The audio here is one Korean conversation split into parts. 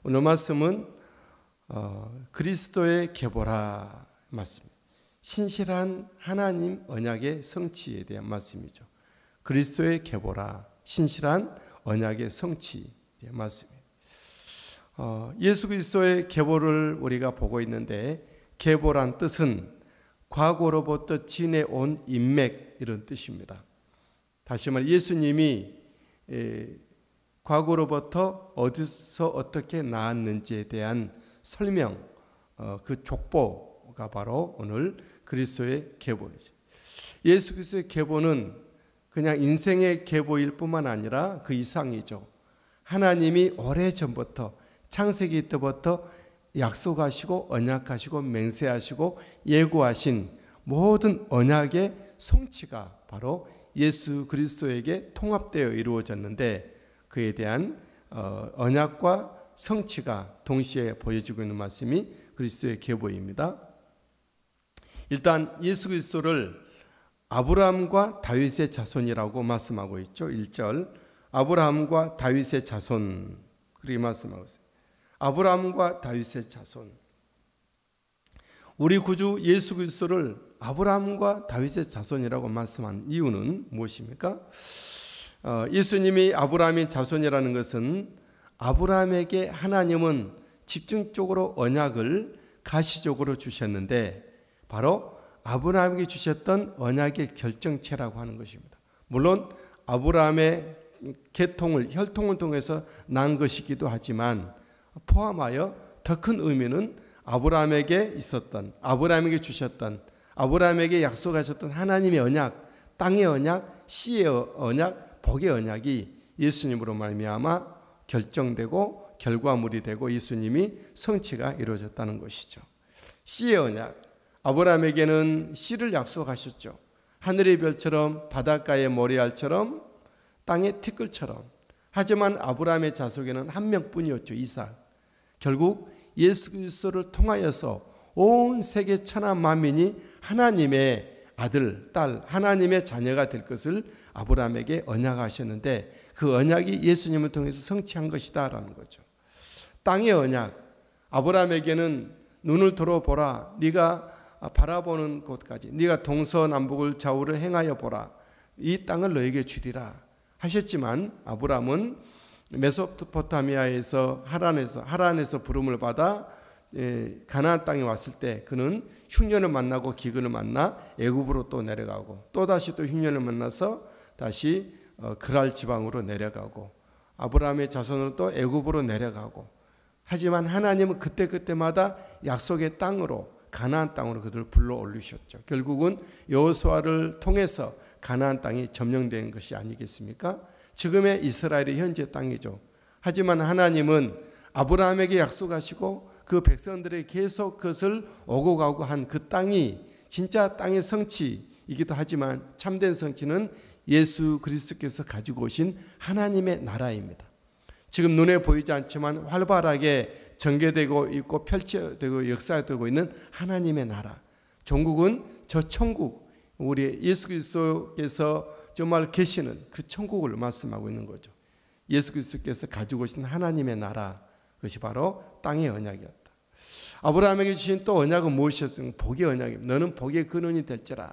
오늘 말씀은 그리스도의 계보라 말씀입니다. 신실한 하나님 언약의 성취에 대한 말씀이죠. 그리스도의 계보라, 신실한 언약의 성취에 대한 말씀입니다. 예수 그리스도의 계보를 우리가 보고 있는데, 계보란 뜻은 과거로부터 지내온 인맥, 이런 뜻입니다. 다시 말해 예수님이 과거로부터 어디서 어떻게 나왔는지에 대한 설명, 그 족보가 바로 오늘 그리스도의 계보이죠. 예수 그리스도의 계보는 그냥 인생의 계보일 뿐만 아니라 그 이상이죠. 하나님이 오래전부터, 창세기 때부터 약속하시고 언약하시고 맹세하시고 예고하신 모든 언약의 성취가 바로 예수 그리스도에게 통합되어 이루어졌는데, 그에 대한 언약과 성취가 동시에 보여지고 있는 말씀이 그리스도의 계보입니다. 일단 예수 그리스도를 아브라함과 다윗의 자손이라고 말씀하고 있죠. 1절 아브라함과 다윗의 자손, 그렇게 말씀하고 있어요. 아브라함과 다윗의 자손. 우리 구주 예수 그리스도를 아브라함과 다윗의 자손이라고 말씀한 이유는 무엇입니까? 예수님이 아브라함의 자손이라는 것은 아브라함에게 하나님은 집중적으로 언약을 가시적으로 주셨는데, 바로 아브라함에게 주셨던 언약의 결정체라고 하는 것입니다. 물론 아브라함의 계통을, 혈통을 통해서 난 것이기도 하지만, 포함하여 더 큰 의미는 아브라함에게 있었던, 아브라함에게 주셨던, 아브라함에게 약속하셨던 하나님의 언약, 땅의 언약, 씨의 언약, 복의 언약이 예수님으로 말미암아 결정되고 결과물이 되고 예수님이 성취가 이루어졌다는 것이죠. 씨의 언약, 아브라함에게는 씨를 약속하셨죠. 하늘의 별처럼, 바닷가의 모래알처럼, 땅의 티끌처럼. 하지만 아브라함의 자손에는 한 명뿐이었죠. 이삭. 결국 예수 그리스도를 통하여서 온 세계 천하 만민이 하나님의 아들, 딸, 하나님의 자녀가 될 것을 아브라함에게 언약하셨는데, 그 언약이 예수님을 통해서 성취한 것이다라는 거죠. 땅의 언약, 아브라함에게는 눈을 들어보라, 네가 바라보는 곳까지, 네가 동서남북을 좌우를 행하여 보라, 이 땅을 너에게 주리라 하셨지만, 아브라함은 메소포타미아에서 하란에서 부름을 받아 가나안 땅에 왔을 때 그는 흉년을 만나고 기근을 만나 애굽으로 또 내려가고, 또다시 또 흉년을 만나서 다시 그랄 지방으로 내려가고, 아브라함의 자손은 또 애굽으로 내려가고, 하지만 하나님은 그때마다 약속의 땅으로, 가나안 땅으로 그들을 불러 올리셨죠. 결국은 여호수아를 통해서 가나안 땅이 점령된 것이 아니겠습니까? 지금의 이스라엘의 현재 땅이죠. 하지만 하나님은 아브라함에게 약속하시고 그 백성들에게 계속 그것을 오고 가고 한 그 땅이 진짜 땅의 성취이기도 하지만, 참된 성취는 예수 그리스도께서 가지고 오신 하나님의 나라입니다. 지금 눈에 보이지 않지만 활발하게 전개되고 있고 펼쳐되고 역사되고 있는 하나님의 나라. 종국은 저 천국, 우리 예수 그리스도께서 정말 계시는 그 천국을 말씀하고 있는 거죠. 예수 그리스도께서 가지고 오신 하나님의 나라, 그것이 바로 땅의 언약이었다. 아브라함에게 주신 또 언약은 무엇이었습니까? 복의 언약입니다. 너는 복의 근원이 될지라.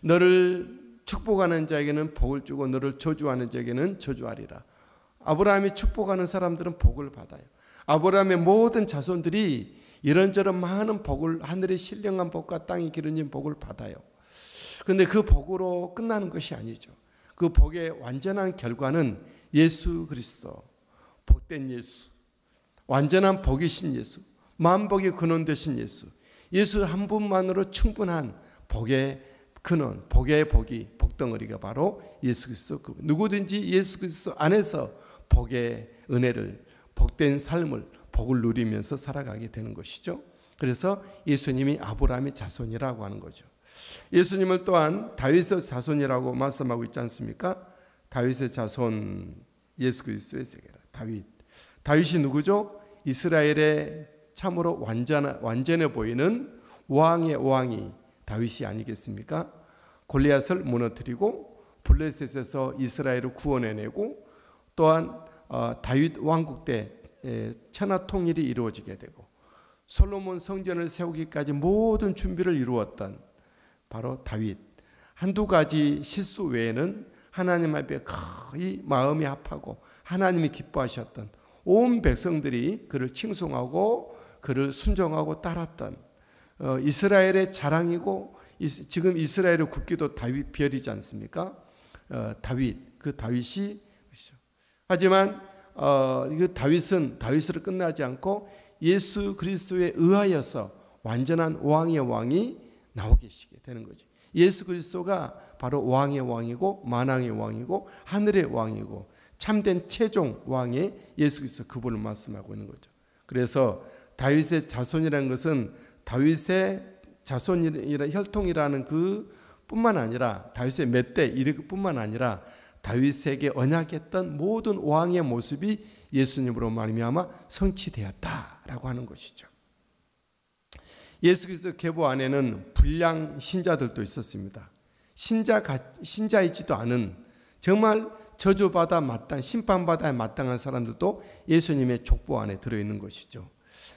너를 축복하는 자에게는 복을 주고 너를 저주하는 자에게는 저주하리라. 아브라함이 축복하는 사람들은 복을 받아요. 아브라함의 모든 자손들이 이런저런 많은 복을, 하늘의 신령한 복과 땅이 기름진 복을 받아요. 그런데 그 복으로 끝나는 것이 아니죠. 그 복의 완전한 결과는 예수 그리스도, 복된 예수, 완전한 복이신 예수, 만복의 근원 되신 예수, 예수 한 분만으로 충분한 복의 근원, 복의 복이, 복덩어리가 바로 예수 그리스도. 누구든지 예수 그리스도 안에서 복의 은혜를, 복된 삶을, 복을 누리면서 살아가게 되는 것이죠. 그래서 예수님이 아브라함의 자손이라고 하는 거죠. 예수님을 또한 다윗의 자손이라고 말씀하고 있지 않습니까? 다윗의 자손, 예수 그리스도의 세계라. 다윗이 누구죠? 이스라엘의 참으로 완전해 보이는 왕의 왕이 다윗이 아니겠습니까? 골리앗을 무너뜨리고 블레셋에서 이스라엘을 구원해내고, 또한 다윗 왕국 때 천하 통일이 이루어지게 되고 솔로몬 성전을 세우기까지 모든 준비를 이루었던 바로 다윗. 한두 가지 실수 외에는 하나님 앞에 거의 마음이 합하고 하나님이 기뻐하셨던 온 백성들이 그를 칭송하고 그를 순종하고 따랐던 이스라엘의 자랑이고, 지금 이스라엘의 국기도 다윗 별이지 않습니까? 다윗, 그 다윗이. 하지만 그 다윗은 다윗으로 끝나지 않고 예수 그리스도에 의하여서 완전한 왕의 왕이 나오게 계시게 되는 거죠. 예수 그리스도가 바로 왕의 왕이고 만왕의 왕이고 하늘의 왕이고 참된 최종 왕의 예수 그리스도, 그분을 말씀하고 있는 거죠. 그래서 다윗의 자손이라는 것은 다윗의 자손이라 혈통이라는 그 뿐만 아니라 다윗의 몇 대 이르기 뿐만 아니라 다윗에게 언약했던 모든 왕의 모습이 예수님으로 말미암아 성취되었다라고 하는 것이죠. 예수 그리스도 계보 안에는 불량 신자들도 있었습니다. 신자이지도 않은 정말 저주받아 심판받아야 마땅한 사람들도 예수님의 족보 안에 들어있는 것이죠.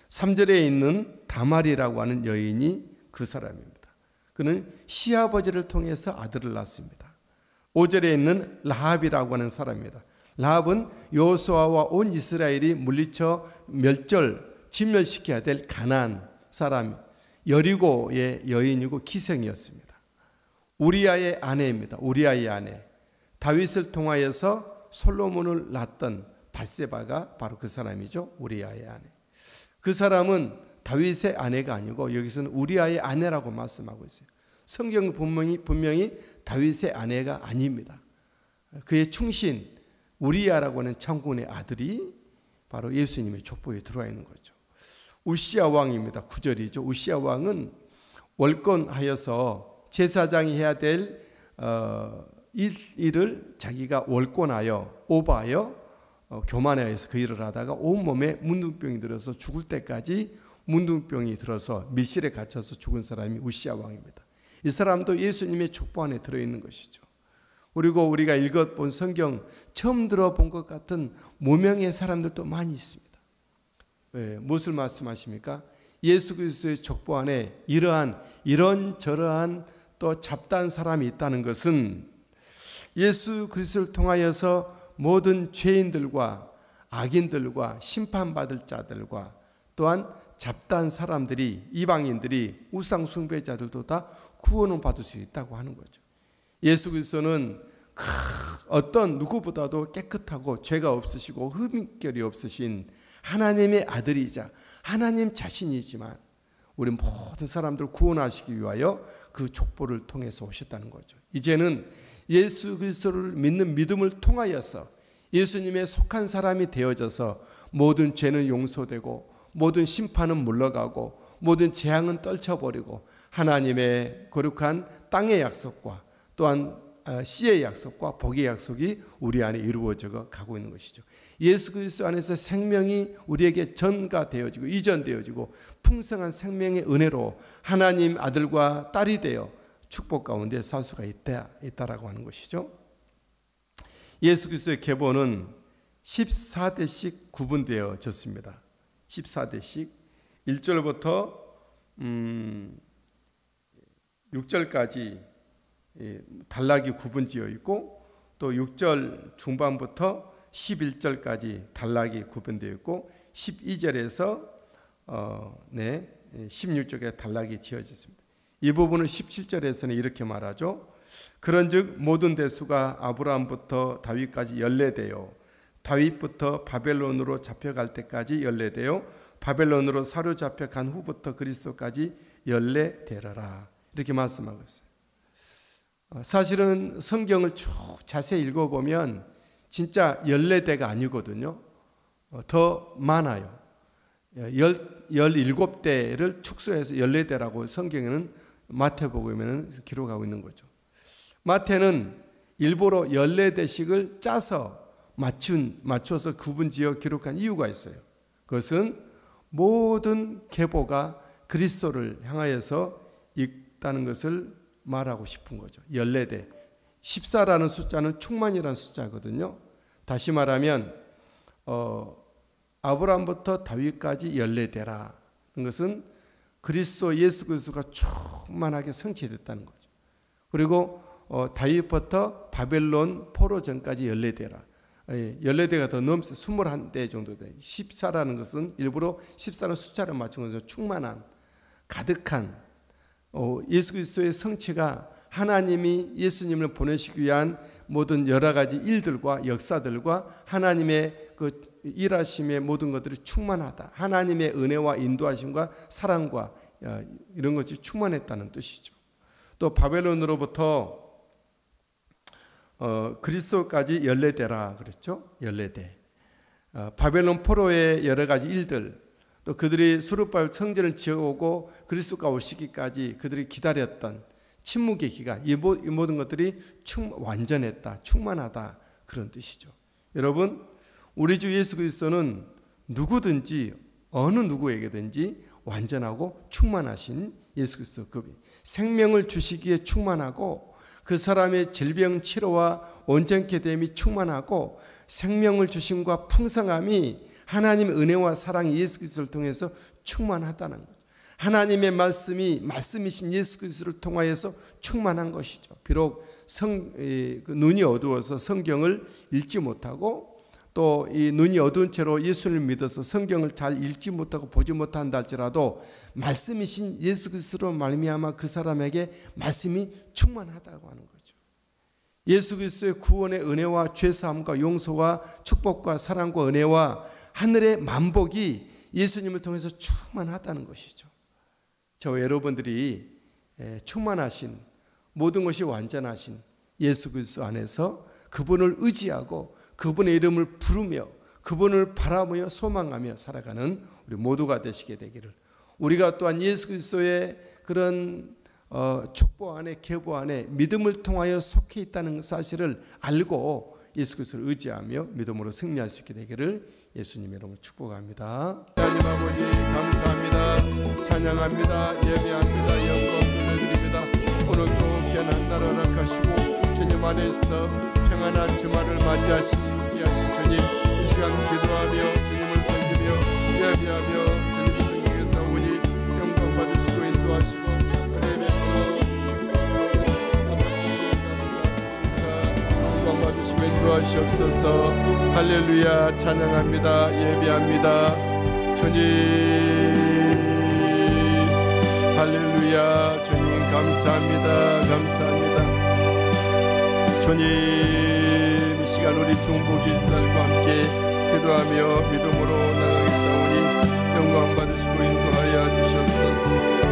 3절에 있는 다말이라고 하는 여인이 그 사람입니다. 그는 시아버지를 통해서 아들을 낳습니다. 5절에 있는 라합이라고 하는 사람입니다. 라합은 여호수아와 온 이스라엘이 물리쳐 진멸시켜야 될 가나안 사람, 여리고의 여인이고 기생이었습니다. 우리아의 아내입니다. 우리아의 아내. 다윗을 통하여서 솔로몬을 낳았던 밧세바가 바로 그 사람이죠. 우리아의 아내. 그 사람은 다윗의 아내가 아니고 여기서는 우리아의 아내라고 말씀하고 있어요. 성경 분명히 다윗의 아내가 아닙니다. 그의 충신 우리아라고 하는 장군의 아들이 바로 예수님의 족보에 들어와 있는 거죠. 우시아 왕입니다. 9절이죠. 우시아 왕은 월권하여서 제사장이 해야 될 일을 자기가 월권하여 오버하여 교만하여서 그 일을 하다가 온몸에 문둥병이 들어서 죽을 때까지 문둥병이 들어서 밀실에 갇혀서 죽은 사람이 우시아 왕입니다. 이 사람도 예수님의 족보 안에 들어있는 것이죠. 그리고 우리가 읽어본 성경 처음 들어본 것 같은 무명의 사람들도 많이 있습니다. 무엇을 말씀하십니까? 예수 그리스도의 족보 안에 이런저러한 또 잡다한 사람이 있다는 것은 예수 그리스도를 통하여서 모든 죄인들과 악인들과 심판받을 자들과 또한 잡다한 사람들이, 이방인들이, 우상 숭배자들도 다 구원을 받을 수 있다고 하는 거죠. 예수 그리스도는 어떤 누구보다도 깨끗하고 죄가 없으시고 흠결이 없으신 하나님의 아들이자 하나님 자신이지만 우리 모든 사람들을 구원하시기 위하여 그 족보를 통해서 오셨다는 거죠. 이제는 예수 그리스도를 믿는 믿음을 통하여서 예수님의 속한 사람이 되어져서 모든 죄는 용서되고 모든 심판은 물러가고 모든 재앙은 떨쳐버리고 하나님의 거룩한 땅의 약속과 또한 씨의 약속과 복의 약속이 우리 안에 이루어져 가고 있는 것이죠. 예수 그리스도 안에서 생명이 우리에게 전가되어지고 이전되어지고 풍성한 생명의 은혜로 하나님 아들과 딸이 되어 축복 가운데 살 수가 있다라고 하는 것이죠. 예수 그리스도의 계보는 14대씩 구분되어졌습니다. 14대씩 1절부터 6절까지 단락이 구분되어 있고 또 6절 중반부터 11절까지 단락이 구분되어 있고 12절에서 16절에 단락이 지어졌습니다. 이 부분은 17절에서는 이렇게 말하죠. 그런즉 모든 대수가 아브라함부터 다윗까지 연례되어 다윗부터 바벨론으로 잡혀갈 때까지 연례되어 바벨론으로 사로잡혀 간 후부터 그리스도까지 연례되리라. 이렇게 말씀하고 있어요. 사실은 성경을 쭉 자세히 읽어보면 진짜 14대가 아니거든요. 더 많아요. 17대를 축소해서 14대라고 성경에는 마태복음에는 기록하고 있는 거죠. 마태는 일부러 14대씩을 짜서 맞춰서 구분지어 기록한 이유가 있어요. 그것은 모든 계보가 그리스도를 향하여서 있다는 것을 말하고 싶은 거죠. 14대. 14라는 숫자는 충만이라는 숫자거든요. 다시 말하면 아브라함부터 다윗까지 14대라. 그것은 그리스도 예수 그리스도가 충만하게 성취됐다는 거죠. 그리고 다윗부터 바벨론 포로 전까지 14대라. 14대가 더 넘어서 21대 정도 돼. 14라는 것은 일부러 14는 숫자를 맞춘 거죠. 충만한, 가득한 예수 그리스도의 성취가 하나님이 예수님을 보내시기 위한 모든 여러 가지 일들과 역사들과 하나님의 그 일하심의 모든 것들이 충만하다. 하나님의 은혜와 인도하심과 사랑과 이런 것이 충만했다는 뜻이죠. 또 바벨론으로부터 그리스도까지 14대라 그랬죠. 14대. 바벨론 포로의 여러 가지 일들, 또 그들이 수르바벨 성전을 지어오고 그리스도가 오시기까지 그들이 기다렸던 침묵의 기간, 이 모든 것들이 완전했다, 충만하다, 그런 뜻이죠. 여러분, 우리 주 예수 그리스도는 누구든지 어느 누구에게든지 완전하고 충만하신 예수 그리스도, 그 생명을 주시기에 충만하고 그 사람의 질병 치료와 온전케 됨이 충만하고 생명을 주심과 풍성함이 하나님의 은혜와 사랑이 예수 그리스도를 통해서 충만하다는 거죠. 하나님의 말씀이신 예수 그리스도를 통하여서 충만한 것이죠. 비록 눈이 어두워서 성경을 읽지 못하고 또 이 눈이 어두운 채로 예수를 믿어서 성경을 잘 읽지 못하고 보지 못한다 할지라도 말씀이신 예수 그리스도로 말미암아 그 사람에게 말씀이 충만하다고 하는 거죠. 예수 그리스도의 구원의 은혜와 죄사함과 용서와 축복과 사랑과 은혜와 하늘의 만복이 예수님을 통해서 충만하다는 것이죠. 저와 여러분들이 충만하신, 모든 것이 완전하신 예수 그리스도 안에서 그분을 의지하고 그분의 이름을 부르며 그분을 바라보며 소망하며 살아가는 우리 모두가 되시게 되기를, 우리가 또한 예수 그리스도의 그런 족보 안에, 계보 안에 믿음을 통하여 속해 있다는 사실을 알고 예수 그리스도를 의지하며 믿음으로 승리할 수 있게 되기를 예수님의 이름으로 축복합니다. 하나님 아버지 감사합니다. 찬양합니다. 예배합니다. 영광 돌려드립니다. 오늘도 귀한 한 날 허락하시고 주님 안에서 평안한 주말을 맞이하시니 귀하신 주님, 이 시간 기도하며 주님을 섬기며 예배하며 주님 성경에서 오니 영광 받으시고 인도하시고 영광 받으시고 인도하시옵소서. 할렐루야. 찬양합니다. 예배합니다. 주님 할렐루야. 주님 감사합니다. 감사합니다. 주님, 이 시간 우리 중보기들과 함께 기도하며 믿음으로 나아가겠사오니 영광 받으시고 인도하여 주시옵소서.